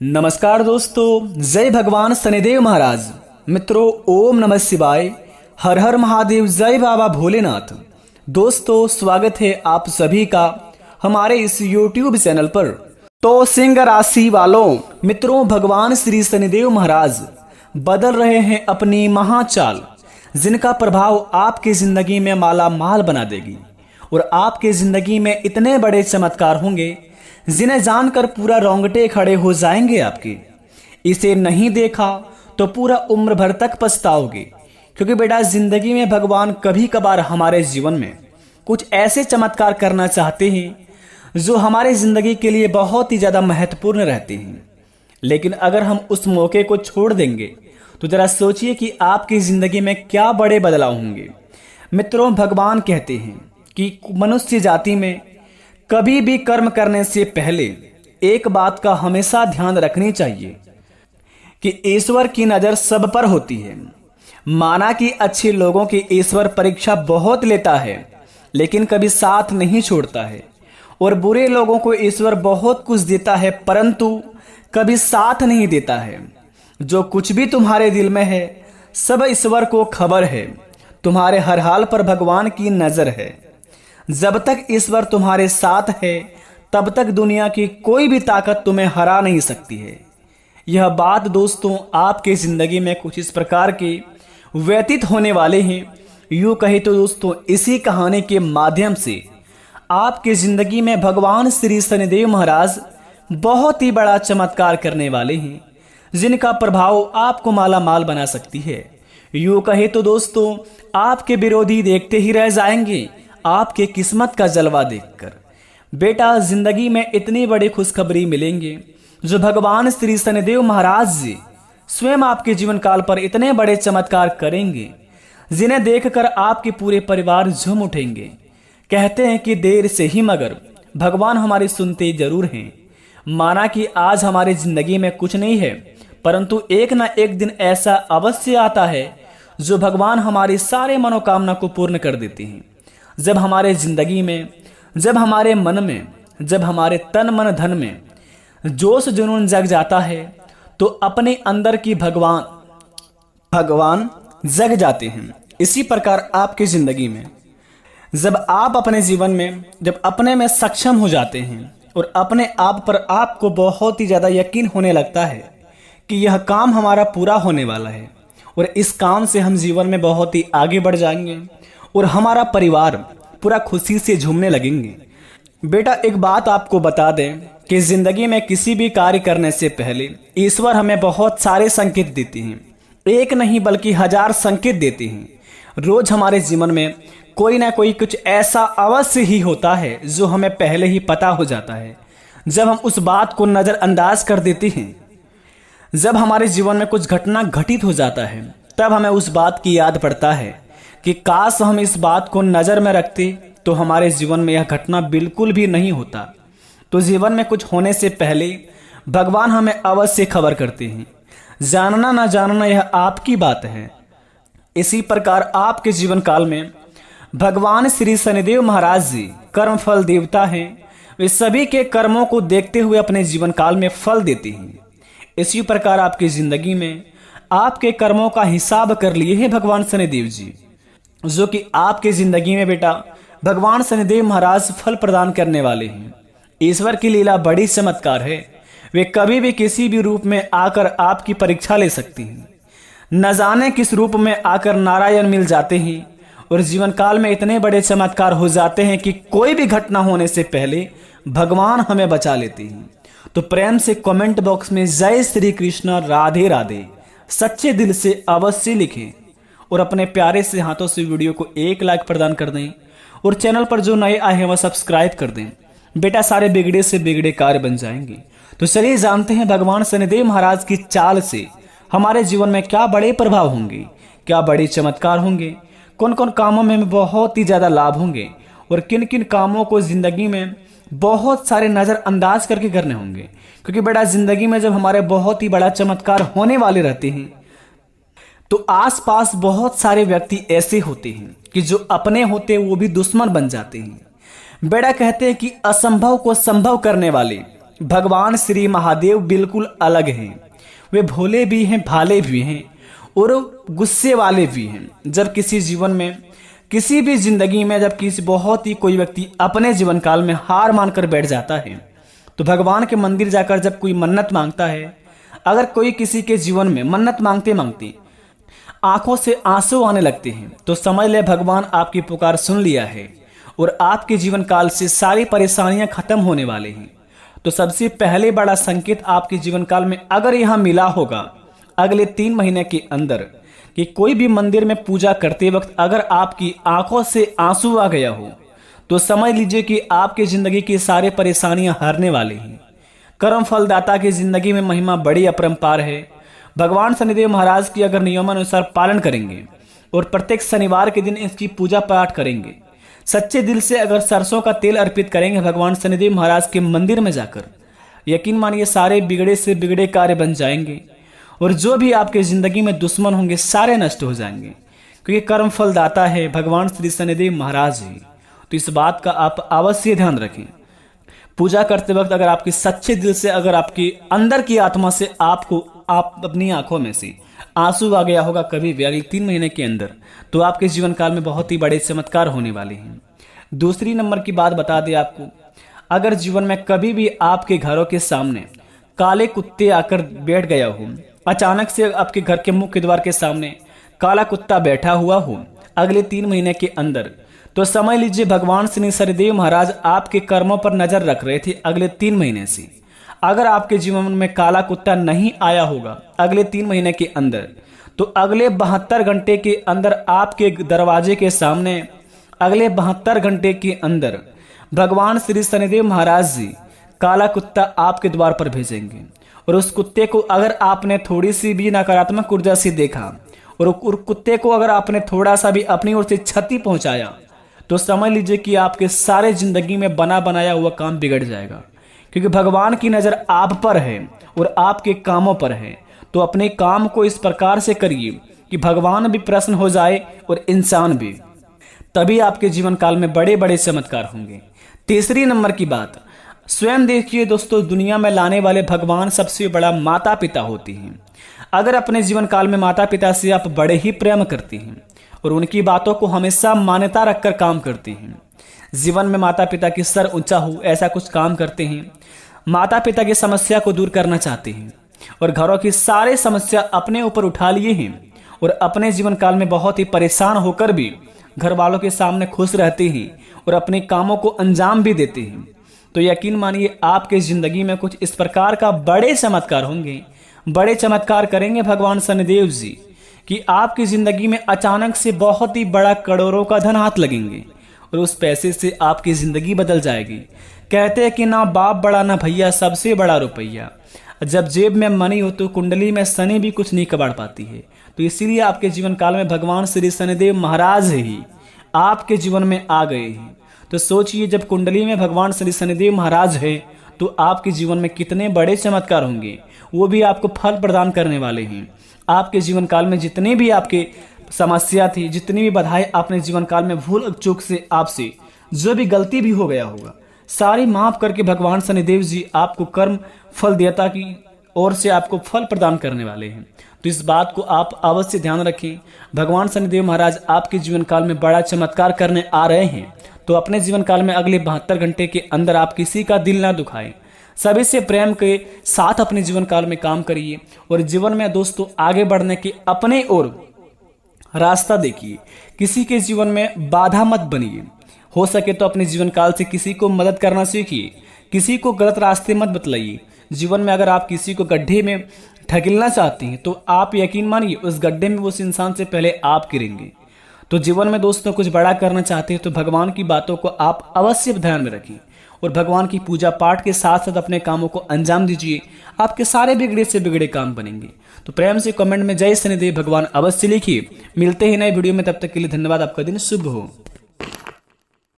नमस्कार दोस्तों, जय भगवान शनिदेव महाराज। मित्रों, ओम नमः शिवाय, हर हर महादेव, जय बाबा भोलेनाथ। दोस्तों, स्वागत है आप सभी का हमारे इस YouTube चैनल पर। तो सिंह राशि वालों, मित्रों, भगवान श्री शनिदेव महाराज बदल रहे हैं अपनी महाचाल, जिनका प्रभाव आपकी जिंदगी में माला माल बना देगी और आपके जिंदगी में इतने बड़े चमत्कार होंगे जिन्हें जानकर पूरा रोंगटे खड़े हो जाएंगे आपके। इसे नहीं देखा तो पूरा उम्र भर तक पछताओगे, क्योंकि बेटा जिंदगी में भगवान कभी कभार हमारे जीवन में कुछ ऐसे चमत्कार करना चाहते हैं जो हमारे जिंदगी के लिए बहुत ही ज्यादा महत्वपूर्ण रहते हैं। लेकिन अगर हम उस मौके को छोड़ देंगे तो जरा सोचिए कि आपकी जिंदगी में क्या बड़े बदलाव होंगे। मित्रों, भगवान कहते हैं कि मनुष्य जाति में कभी भी कर्म करने से पहले एक बात का हमेशा ध्यान रखनी चाहिए कि ईश्वर की नज़र सब पर होती है। माना कि अच्छे लोगों की ईश्वर परीक्षा बहुत लेता है, लेकिन कभी साथ नहीं छोड़ता है, और बुरे लोगों को ईश्वर बहुत कुछ देता है परंतु कभी साथ नहीं देता है। जो कुछ भी तुम्हारे दिल में है सब ईश्वर को खबर है। तुम्हारे हर हाल पर भगवान की नज़र है। जब तक ईश्वर तुम्हारे साथ है तब तक दुनिया की कोई भी ताकत तुम्हें हरा नहीं सकती है। यह बात दोस्तों आपके जिंदगी में कुछ इस प्रकार के व्यतीत होने वाले हैं। यूँ कहे तो दोस्तों, इसी कहानी के माध्यम से आपके जिंदगी में भगवान श्री शनिदेव महाराज बहुत ही बड़ा चमत्कार करने वाले हैं, जिनका प्रभाव आपको माला माल बना सकती है। यूँ कहे तो दोस्तों, आपके विरोधी देखते ही रह जाएंगे आपके किस्मत का जलवा देखकर। बेटा, जिंदगी में इतनी बड़ी खुशखबरी मिलेंगे जो भगवान श्री शनिदेव महाराज जी स्वयं आपके जीवन काल पर इतने बड़े चमत्कार करेंगे, जिन्हें देखकर आपके पूरे परिवार झूम उठेंगे। कहते हैं कि देर से ही मगर भगवान हमारी सुनते जरूर हैं। माना कि आज हमारी जिंदगी में कुछ नहीं है, परंतु एक ना एक दिन ऐसा अवश्य आता है जो भगवान हमारी सारे मनोकामना को पूर्ण कर देते हैं। जब हमारे जिंदगी में, जब हमारे मन में, जब हमारे तन मन धन में जोश जुनून जग जाता है तो अपने अंदर की भगवान जग जाते हैं। इसी प्रकार आपकी जिंदगी में जब आप अपने जीवन में जब अपने में सक्षम हो जाते हैं और अपने आप पर आपको बहुत ही ज़्यादा यकीन होने लगता है कि यह काम हमारा पूरा होने वाला है और इस काम से हम जीवन में बहुत ही आगे बढ़ जाएंगे और हमारा परिवार पूरा खुशी से झूमने लगेंगे। बेटा, एक बात आपको बता दें कि जिंदगी में किसी भी कार्य करने से पहले ईश्वर हमें बहुत सारे संकेत देते हैं। एक नहीं बल्कि 1000 संकेत देते हैं। रोज हमारे जीवन में कोई ना कोई कुछ ऐसा अवश्य ही होता है जो हमें पहले ही पता हो जाता है। जब हम उस बात को नज़रअंदाज कर देते हैं, जब हमारे जीवन में कुछ घटना घटित हो जाता है, तब हमें उस बात की याद पड़ता है कि काश हम इस बात को नज़र में रखते तो हमारे जीवन में यह घटना बिल्कुल भी नहीं होता। तो जीवन में कुछ होने से पहले भगवान हमें अवश्य खबर करते हैं। जानना ना जानना यह आपकी बात है। इसी प्रकार आपके जीवन काल में भगवान श्री शनिदेव महाराज जी कर्मफल देवता हैं। वे सभी के कर्मों को देखते हुए अपने जीवन काल में फल देते हैं। इसी प्रकार आपकी जिंदगी में आपके कर्मों का हिसाब कर लिए हैं भगवान शनिदेव जी, जो कि आपके जिंदगी में बेटा भगवान शनिदेव महाराज फल प्रदान करने वाले हैं। ईश्वर की लीला बड़ी चमत्कार है। वे कभी भी किसी भी रूप में आकर आपकी परीक्षा ले सकती हैं। न जाने किस रूप में आकर नारायण मिल जाते हैं और जीवन काल में इतने बड़े चमत्कार हो जाते हैं कि कोई भी घटना होने से पहले भगवान हमें बचा लेते हैं। तो प्रेम से कमेंट बॉक्स में जय श्री कृष्ण, राधे राधे सच्चे दिल से अवश्य लिखें और अपने प्यारे से हाथों से वीडियो को एक लाइक प्रदान कर दें और चैनल पर जो नए आए हैं वह सब्सक्राइब कर दें। बेटा, सारे बिगड़े से बिगड़े कार्य बन जाएंगे। तो चलिए जानते हैं भगवान शनिदेव महाराज की चाल से हमारे जीवन में क्या बड़े प्रभाव होंगे, क्या बड़े चमत्कार होंगे, कौन कौन कामों में हमें बहुत ही ज़्यादा लाभ होंगे और किन किन कामों को जिंदगी में बहुत सारे नज़रअंदाज करके करने होंगे। क्योंकि बेटा, जिंदगी में जब हमारे बहुत ही बड़ा चमत्कार होने वाले रहते हैं तो आसपास बहुत सारे व्यक्ति ऐसे होते हैं कि जो अपने होते हैं वो भी दुश्मन बन जाते हैं। बेटा, कहते हैं कि असंभव को संभव करने वाले भगवान श्री महादेव बिल्कुल अलग हैं। वे भोले भी हैं, भाले भी हैं और गुस्से वाले भी हैं। जब किसी जीवन में, किसी भी जिंदगी में जब किसी बहुत ही कोई व्यक्ति अपने जीवन काल में हार मानकर बैठ जाता है, तो भगवान के मंदिर जाकर जब कोई मन्नत मांगता है, अगर कोई किसी के जीवन में मन्नत मांगते मांगते आंखों से आंसू आने लगते हैं, तो समझ ले भगवान आपकी पुकार सुन लिया है और आपके जीवन काल से सारी परेशानियां खत्म होने वाले हैं। तो सबसे पहले बड़ा संकेत आपके जीवन काल में अगर यहां मिला होगा अगले 3 महीने के अंदर, कि कोई भी मंदिर में पूजा करते वक्त अगर आपकी आंखों से आंसू आ गया हो, तो समझ लीजिए कि आपके जिंदगी की सारी परेशानियां हारने वाली हैं। कर्म फलदाता की जिंदगी में महिमा बड़ी अपरंपार है। भगवान शनिदेव महाराज की अगर नियमानुसार पालन करेंगे और प्रत्येक शनिवार के दिन इसकी पूजा पाठ करेंगे, सच्चे दिल से अगर सरसों का तेल अर्पित करेंगे भगवान शनिदेव महाराज के मंदिर में जाकर, यकीन मानिए सारे बिगड़े से बिगड़े कार्य बन जाएंगे और जो भी आपके जिंदगी में दुश्मन होंगे सारे नष्ट हो जाएंगे, क्योंकि कर्म फलदाता है भगवान श्री शनिदेव महाराज ही। तो इस बात का आप अवश्य ध्यान रखें। पूजा करते वक्त अगर आपके सच्चे दिल से, अगर आपकी अंदर की आत्मा से आप अपनी आंखों में से आंसू आ गया होगा कभी भी अगले 3 महीने के अंदर, तो आपके जीवन काल में बहुत ही बड़े चमत्कार होने वाले हैं। दूसरी नंबर की बात बता दें आपको, अगर जीवन में कभी भी आपके घरों के सामने काले कुत्ते आकर बैठ गया हो, अचानक से आपके घर के मुख्य द्वार के सामने काला कुत्ता बैठा हुआ हो अगले 3 महीने के अंदर, तो समझ लीजिए भगवान श्री शनिदेव महाराज आपके कर्मों पर नजर रख रहे थे अगले 3 महीने से। अगर आपके जीवन में काला कुत्ता नहीं आया होगा अगले 3 महीने के अंदर, तो अगले 72 घंटे के अंदर आपके दरवाजे के सामने, अगले 72 घंटे के अंदर भगवान श्री शनिदेव महाराज जी काला कुत्ता आपके द्वार पर भेजेंगे। और उस कुत्ते को अगर आपने थोड़ी सी भी नकारात्मक ऊर्जा से देखा और कुत्ते को अगर आपने थोड़ा सा भी अपनी ओर से क्षति पहुंचाया, तो समझ लीजिए कि आपके सारे जिंदगी में बना बनाया हुआ काम बिगड़ जाएगा, क्योंकि भगवान की नजर आप पर है और आपके कामों पर है। तो अपने काम को इस प्रकार से करिए कि भगवान भी प्रसन्न हो जाए और इंसान भी, तभी आपके जीवन काल में बड़े बड़े चमत्कार होंगे। तीसरी नंबर की बात, स्वयं देखिए दोस्तों, दुनिया में लाने वाले भगवान सबसे बड़ा माता पिता होते हैं। अगर अपने जीवन काल में माता पिता से आप बड़े ही प्रेम करते हैं और उनकी बातों को हमेशा मान्यता रखकर काम करते हैं, जीवन में माता पिता की सर ऊंचा हो ऐसा कुछ काम करते हैं, माता पिता की समस्या को दूर करना चाहते हैं और घरों की सारी समस्या अपने ऊपर उठा लिए हैं और अपने जीवन काल में बहुत ही परेशान होकर भी घर वालों के सामने खुश रहते हैं और अपने कामों को अंजाम भी देते हैं, तो यकीन मानिए आपके जिंदगी में कुछ इस प्रकार का बड़े चमत्कार होंगे, बड़े चमत्कार करेंगे भगवान शनिदेव जी, कि आपकी जिंदगी में अचानक से बहुत ही बड़ा करोड़ों का धन हाथ लगेंगे और उस पैसे से आपकी जिंदगी बदल जाएगी। कहते हैं कि ना बाप बड़ा ना भैया, सबसे बड़ा रुपया। जब जेब में मनी हो तो कुंडली में शनि भी कुछ नहीं कबाड़ पाती है। तो इसीलिए आपके जीवन काल में भगवान श्री शनिदेव महाराज ही आपके जीवन में आ गए हैं। तो सोचिए, जब कुंडली में भगवान श्री शनिदेव महाराज है तो आपके जीवन में कितने बड़े चमत्कार होंगे, वो भी आपको फल प्रदान करने वाले हैं। आपके जीवन काल में जितनी भी आपके समस्या थी, जितनी भी बाधाएं आपने जीवन काल में भूल चूक से आपसे जो भी गलती भी हो गया होगा, सारी माफ करके भगवान शनिदेव जी आपको कर्म फल देवता की ओर से आपको फल प्रदान करने वाले हैं। तो इस बात को आप अवश्य ध्यान रखें। भगवान शनिदेव महाराज आपके जीवन काल में बड़ा चमत्कार करने आ रहे हैं। तो अपने जीवन काल में अगले 72 घंटे के अंदर आप किसी का दिल ना दुखाएं, सभी से प्रेम के साथ अपने जीवन काल में काम करिए और जीवन में दोस्तों आगे बढ़ने के अपने ओर रास्ता देखिए। किसी के जीवन में बाधा मत बनिए। हो सके तो अपने जीवन काल से किसी को मदद करना सीखिए, किसी को गलत रास्ते मत बतलाइए। जीवन में अगर आप किसी को गड्ढे में ढकेलना चाहते हैं तो आप यकीन मानिए उस गड्ढे में उस इंसान से पहले आप गिरेंगे। तो जीवन में दोस्तों कुछ बड़ा करना चाहते हैं तो भगवान की बातों को आप अवश्य ध्यान में रखिए और भगवान की पूजा पाठ के साथ साथ अपने कामों को अंजाम दीजिए। आपके सारे बिगड़े से बिगड़े काम बनेंगे। तो प्रेम से कमेंट में जय शनिदेव भगवान अवश्य लिखिए। मिलते हैं नए वीडियो में, तब तक के लिए धन्यवाद। आपका दिन शुभ हो।